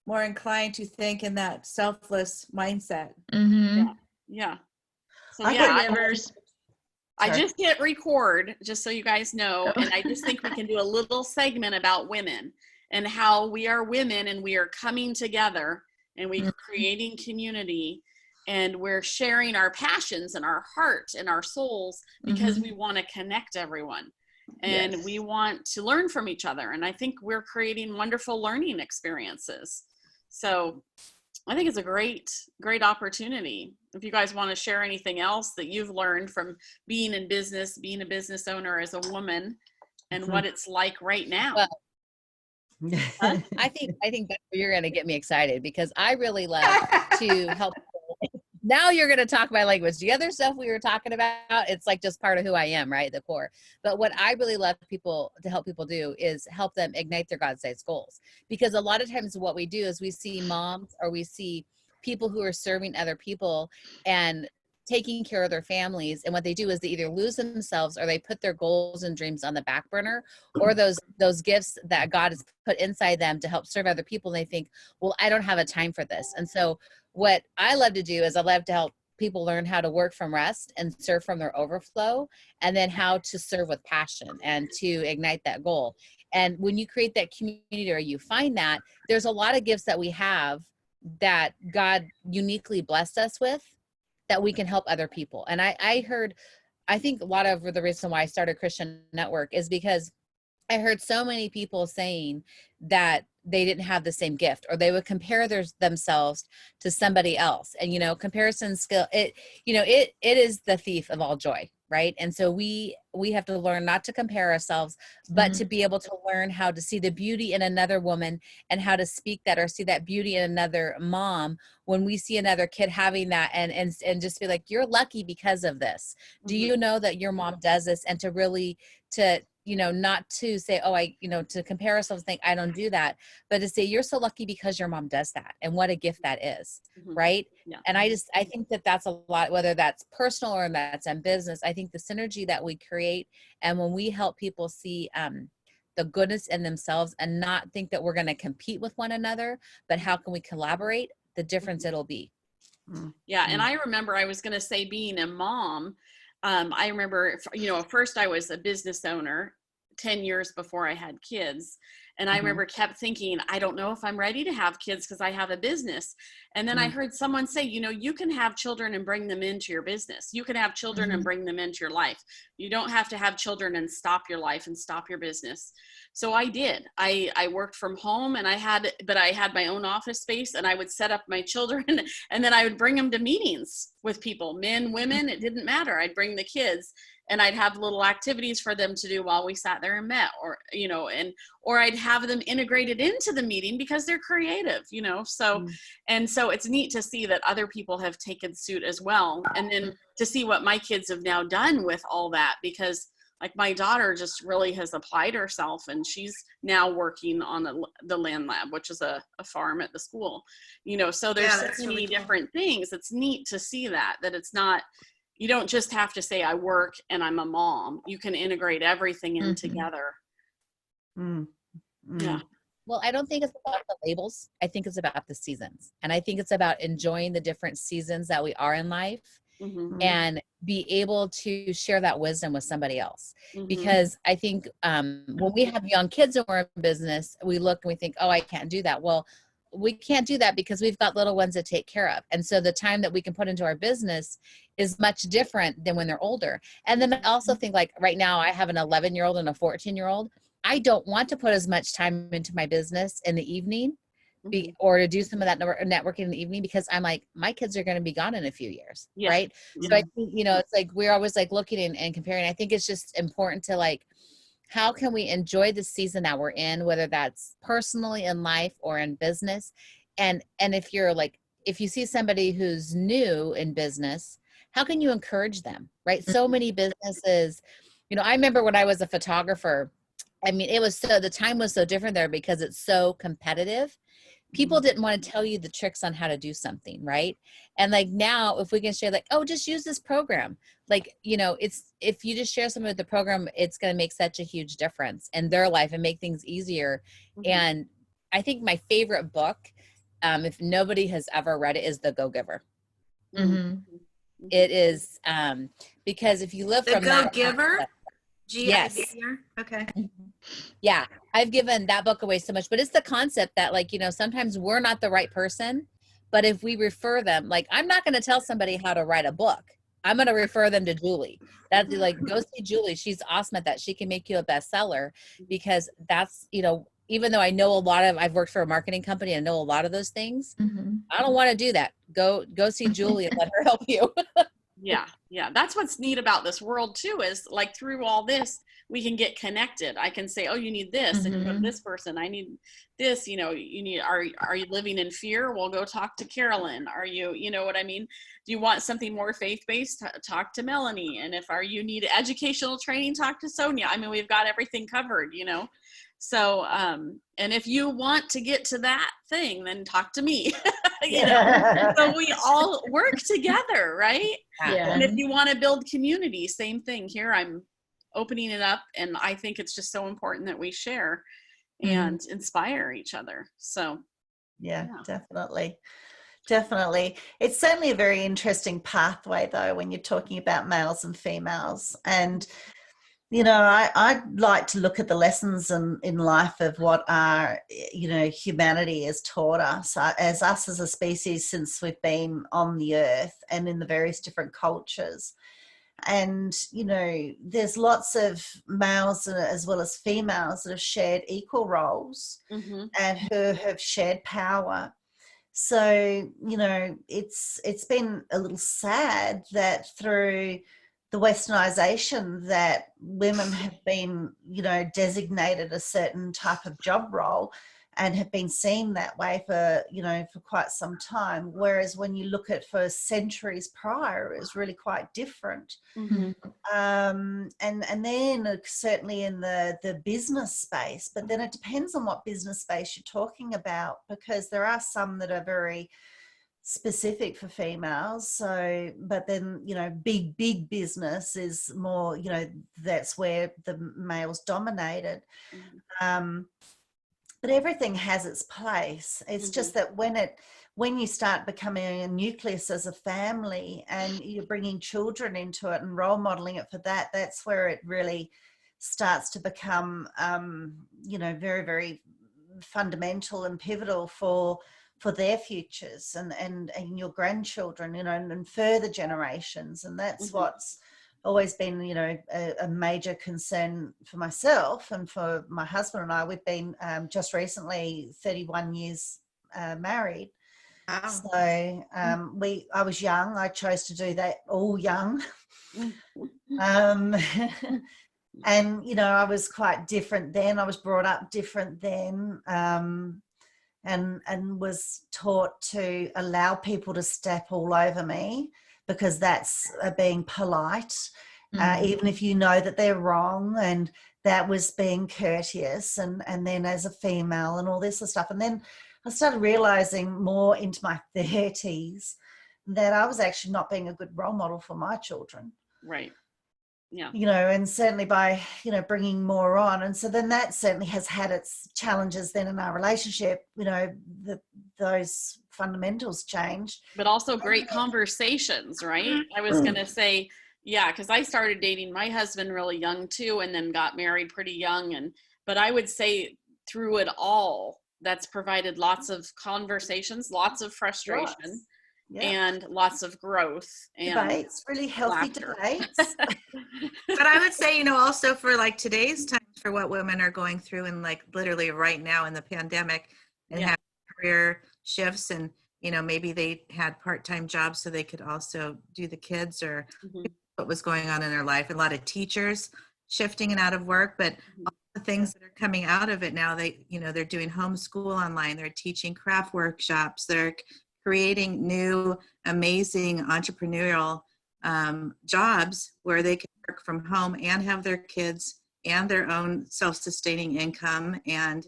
more inclined to think in that selfless mindset. Mm-hmm. Yeah. So Caregivers. I just hit record, just so you guys know, and I just think we can do a little segment about women and how we are women and we are coming together and we're creating community and we're sharing our passions and our heart and our souls because we want to connect everyone and we want to learn from each other. And I think we're creating wonderful learning experiences. So I think it's a great opportunity. If you guys want to share anything else that you've learned from being in business, being a business owner as a woman, and what it's like right now. Well, I think that's where you're going to get me excited, because I really love to help people. Now you're going to talk my language. The other stuff we were talking about, it's like just part of who I am, right? The core. But what I really love to help people do is help them ignite their God-sized goals. Because a lot of times what we do is we see moms or we see people who are serving other people and taking care of their families. And what they do is they either lose themselves or they put their goals and dreams on the back burner, or those gifts that God has put inside them to help serve other people. And they think, well, I don't have a time for this. And so what I love to do is I love to help people learn how to work from rest and serve from their overflow, and then how to serve with passion and to ignite that goal. And when you create that community, or you find that there's a lot of gifts that we have that God uniquely blessed us with, that we can help other people. And I think a lot of the reason why I started Christian Network is because I heard so many people saying that they didn't have the same gift, or they would compare themselves to somebody else. And, comparison skill, it is the thief of all joy. Right. And so we have to learn not to compare ourselves, but to be able to learn how to see the beauty in another woman, and how to speak that, or see that beauty in another mom when we see another kid having that, and just be like, you're lucky because of this. Do you know that your mom does this? And to really, not to say, to compare ourselves, think I don't do that, but to say you're so lucky because your mom does that, and what a gift that is. Right. Yeah. And I think that that's a lot, whether that's personal or that's in business. I think the synergy that we create, and when we help people see the goodness in themselves, and not think that we're going to compete with one another, but how can we collaborate, the difference it'll be. Yeah. And I remember, I was going to say, being a mom, I remember, first I was a business owner 10 years before I had kids. And I remember kept thinking, I don't know if I'm ready to have kids because I have a business. And then I heard someone say, you can have children and bring them into your business. You can have children and bring them into your life. You don't have to have children and stop your life and stop your business. So I did. I worked from home, and I had my own office space, and I would set up my children, and then I would bring them to meetings with people, men, women, it didn't matter. I'd bring the kids, and I'd have little activities for them to do while we sat there and met, or I'd have them integrated into the meeting because they're creative, so, and so it's neat to see that other people have taken suit as well. And then to see what my kids have now done with all that, because like my daughter just really has applied herself, and she's now working on the Land Lab, which is a farm at the school, so there's so many different things. It's neat to see that it's not, you don't just have to say I work and I'm a mom. You can integrate everything in together. Yeah. Well, I don't think it's about the labels. I think it's about the seasons. And I think it's about enjoying the different seasons that we are in life, and be able to share that wisdom with somebody else. Because I think when we have young kids and we're in business, we look and we think, oh, I can't do that. Well, we can't do that because we've got little ones to take care of. And so the time that we can put into our business is much different than when they're older. And then I also think, like right now I have an 11-year-old and a 14-year-old. I don't want to put as much time into my business in the evening or to do some of that networking in the evening, because I'm like, my kids are going to be gone in a few years. Yeah. Right. So I think, it's like, we're always like looking and comparing. I think it's just important to like, how can we enjoy the season that we're in, whether that's personally in life or in business? And if you see somebody who's new in business, how can you encourage them? Right. So many businesses, I remember when I was a photographer, I mean, the time was so different there because it's so competitive. People didn't want to tell you the tricks on how to do something. Right. And like now, if we can share like, oh, just use this program. Like, if you just share some of the program, it's going to make such a huge difference in their life and make things easier. And I think my favorite book if nobody has ever read it, is The Go-Giver. Mhm. It is because if you live The from that Go-Giver? Yes. G-I-V-E-R? Okay. Yeah, I've given that book away so much, but it's the concept that, like, you know, sometimes we're not the right person, but if we refer them, like, I'm not going to tell somebody how to write a book. I'm going to refer them to Julie. That's like, go see Julie. She's awesome at that. She can make you a bestseller, because that's, you know, even though I know I've worked for a marketing company and know a lot of those things, Mhm. I don't want to do that. Go see Julie and let her help you. Yeah, yeah. That's what's neat about this world too, is like through all this, we can get connected. I can say, oh, you need this, and you go to Mhm. this person. I need this, you know, you need, are you living in fear? Well, go talk to Carolyn. Are you, you know what I mean? Do you want something more faith-based? Talk to Melanie. And if you need educational training, talk to Sonia. I mean, we've got everything covered, you know? So, and if you want to get to that thing, then talk to me, you know? So we all work together, right? Yeah. And if you want to build community, same thing here. I'm opening it up, and I think it's just so important that we share and inspire each other. So Yeah, Yeah. definitely. It's certainly a very interesting pathway, though, when you're talking about males and females. And, you know, I like to look at the lessons in life of what our, you know, humanity has taught us as a species since we've been on the earth and in the various different cultures. And, you know, there's lots of males as well as females that have shared equal roles mm-hmm. and who have shared power. So, you know, it's been a little sad that through the westernization that women have been, you know, designated a certain type of job role and have been seen that way for, you know, for quite some time. Whereas when you look at for centuries prior, it was really quite different. Mm-hmm. And then certainly in the business space, but then it depends on what business space you're talking about, because there are some that are very specific for females. So, but then, you know, big business is more, you know, that's where the males dominated. But everything has its place. It's just that when you start becoming a nucleus as a family and you're bringing children into it and role modeling it for that, that's where it really starts to become, you know, very, very fundamental and pivotal for their futures and your grandchildren, you know, and further generations. And that's what's always been, you know, a major concern for myself and for my husband and I. We've been just recently 31 years married. Wow. So I was young. I chose to do that all young. And, you know, I was quite different then. I was brought up different then. And was taught to allow people to step all over me, because that's being polite, even if you know that they're wrong, and that was being courteous, and then as a female and all this sort of stuff. And then I started realizing more into my 30s that I was actually not being a good role model for my children. Right. Yeah. You know, and certainly by, you know, bringing more on. And so then that certainly has had its challenges then in our relationship, you know, those fundamentals changed. But also great conversations, right? I was going to say, yeah, because I started dating my husband really young too, and then got married pretty young. But I would say through it all, that's provided lots of conversations, lots of frustration. Yeah. And lots of growth and debates, really healthy laughter. debates. But I would say, you know, also for like today's times, for what women are going through, and like literally right now in the pandemic, and have career shifts, and, you know, maybe they had part-time jobs so they could also do the kids or what was going on in their life. A lot of teachers shifting and out of work, but all the things that are coming out of it now, they, you know, they're doing homeschool online, they're teaching craft workshops, they're creating new, amazing entrepreneurial jobs where they can work from home and have their kids and their own self-sustaining income and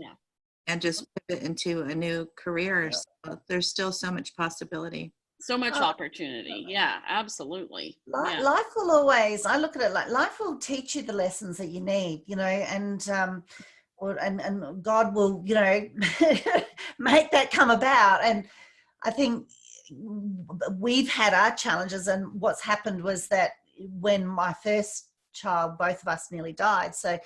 just pivot into a new career. So there's still so much possibility. So much opportunity. Yeah, absolutely. Life will always, I look at it like life will teach you the lessons that you need, you know, and and God will, you know, make that come about. And I think we've had our challenges, and what's happened was that when my first child, both of us nearly died. So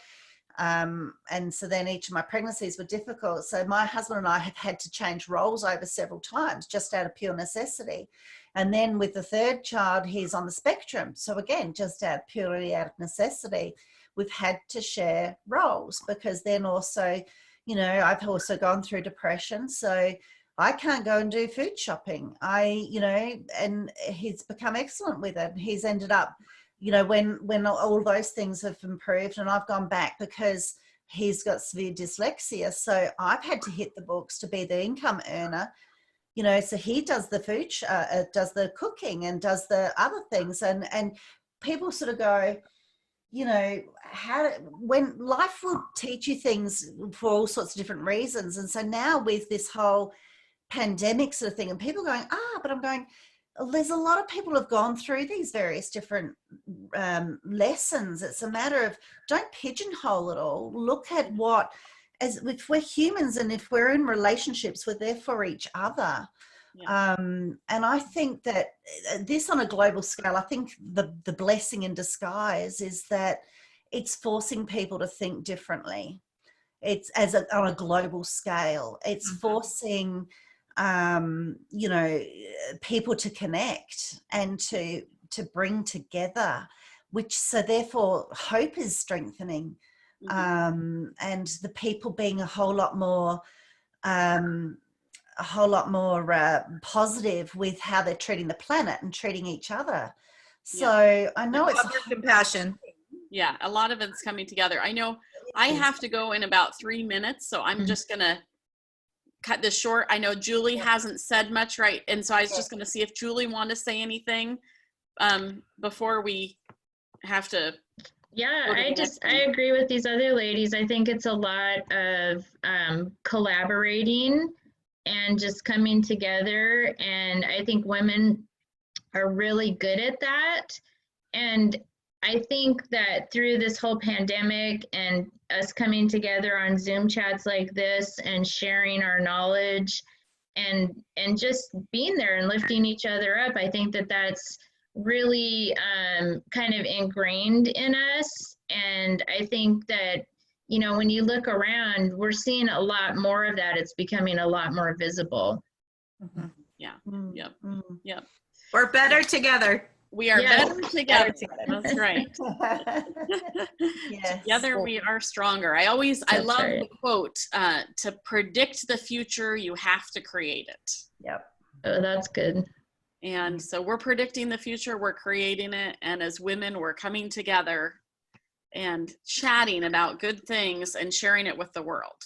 and so then each of my pregnancies were difficult. So my husband and I have had to change roles over several times just out of pure necessity. And then with the third child, he's on the spectrum. So again, just purely out of necessity, we've had to share roles, because then also, you know, I've also gone through depression. So I can't go and do food shopping. You know, and he's become excellent with it. He's ended up, you know, when all those things have improved, and I've gone back because he's got severe dyslexia. So I've had to hit the books to be the income earner, you know, so he does the food, does the cooking and does the other things. And people sort of go, you know, when life will teach you things for all sorts of different reasons. And so now with this whole pandemic sort of thing, and people going, but I'm going, there's a lot of people have gone through these various different lessons. It's a matter of, don't pigeonhole it all. Look at what, as if we're humans and if we're in relationships, we're there for each other. Yeah. And I think that this, on a global scale, I think the blessing in disguise is that it's forcing people to think differently. It's on a global scale. It's forcing you know, people to connect and to bring together, which, so therefore hope is strengthening, and the people being a whole lot more positive with how they're treating the planet and treating each other. So I know it's compassion. Yeah, a lot of it's coming together. I know I have to go in about 3 minutes, so I'm just gonna cut this short. I know Julie hasn't said much, right? And so I was just going to see if Julie wanted to say anything before we have to. Yeah, I agree with these other ladies. I think it's a lot of collaborating and just coming together. And I think women are really good at that. And I think that through this whole pandemic and us coming together on Zoom chats like this and sharing our knowledge and just being there and lifting each other up, I think that that's really kind of ingrained in us. And I think that, you know, when you look around, we're seeing a lot more of that. It's becoming a lot more visible. Yeah. Yep. Yep. We're better together. We are better together. That's right. Yes. Together we are stronger. I love the quote, to predict the future, you have to create it. Yep. Oh, that's good. And so we're predicting the future, we're creating it. And as women, we're coming together and chatting about good things and sharing it with the world.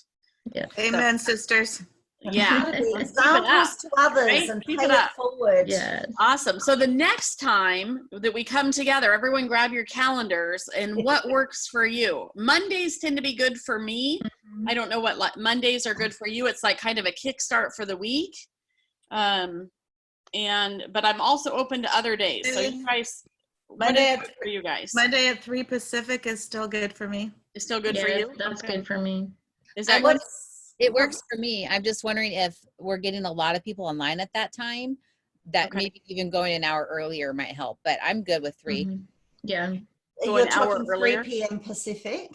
Yeah. Amen, sisters. Yeah. Examples to others, right? And keep pay it forward. Yeah. Awesome. So the next time that we come together, everyone grab your calendars and what works for you. Mondays tend to be good for me. I don't know what Mondays are good for you. It's like kind of a kickstart for the week. But I'm also open to other days. So you guys, Monday good for you guys? Monday at 3 Pacific is still good for me. It's still good for you? That's good for me. Is that It works for me. I'm just wondering if we're getting a lot of people online at that time, that maybe even going an hour earlier might help, but I'm good with 3. Yeah. So you're talking 3 p.m. Pacific?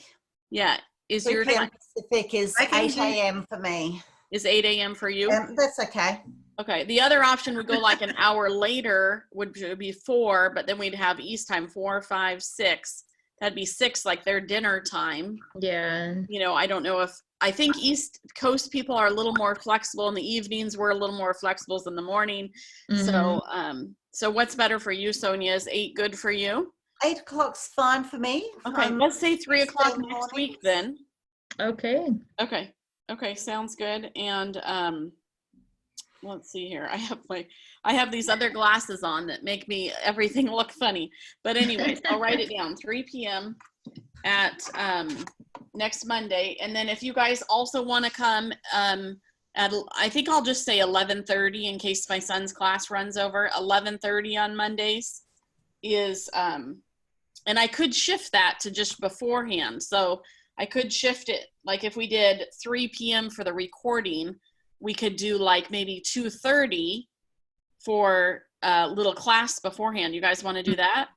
Yeah. Is your PM Pacific is 8 a.m. for me. Is 8 a.m. for you? That's okay. Okay. The other option would go like an hour later, would be 4, but then we'd have East time, 4, 5, 6. That'd be 6, like their dinner time. Yeah. You know, I don't know I think East Coast people are a little more flexible in the evenings. We're a little more flexible in the morning. So what's better for you, Sonia? Is 8 good for you? 8 o'clock's fine for me. Okay, let's say 3 o'clock next week then. Okay. Okay, sounds good. And let's see here. I have these other glasses on that make me everything look funny. But anyways, I'll write it down. 3 p.m. at next Monday. And then if you guys also want to come I think I'll just say 11:30 in case my son's class runs over. 11:30 on Mondays is and I could shift that to just beforehand. So I could shift it. Like if we did 3 p.m. for the recording, we could do like maybe 2:30 for a little class beforehand. You guys want to do that?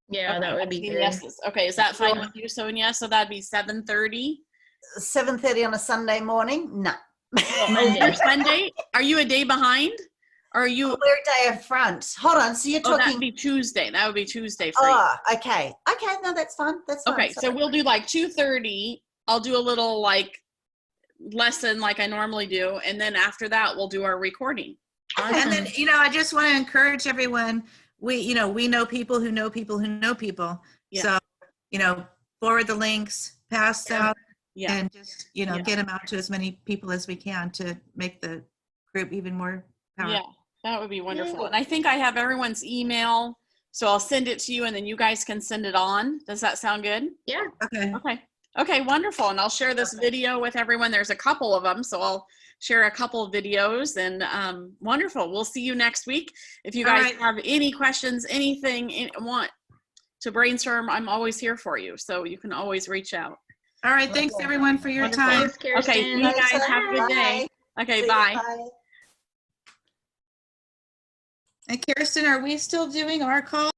Yeah, Okay, that would I'm be seeing good. yeses. Okay, is that fine with you, Sonia? So that'd be 7:30. 7:30 on a Sunday morning? No. Oh, you're Sunday? Are you a day behind? Or are you? We're a day in front. Hold on. So you're Oh, that'd talking. be Tuesday. That would be Tuesday for you. Oh, okay. Okay. No, that's fine. That's fine. Okay, so we'll do like 2:30. I'll do a little like lesson like I normally do, and then after that we'll do our recording. And then, I just want to encourage everyone. We know people who know people who know people. Yeah. So, forward the links, pass out, Yeah. and just, Yeah. get them out to as many people as we can to make the group even more powerful. Yeah, that would be wonderful. And I think I have everyone's email, so I'll send it to you and then you guys can send it on. Does that sound good? Yeah. Okay. Okay, wonderful. And I'll share this video with everyone. There's a couple of them, so I'll share a couple of videos, and wonderful. We'll see you next week. If you All guys right. have any questions, anything want to brainstorm, I'm always here for you. So you can always reach out. All right. Thanks everyone for your Wonderful. time. Thanks, Kirsten. Okay, you guys have a good day. Okay, See you. bye. And Kirsten, are we still doing our call?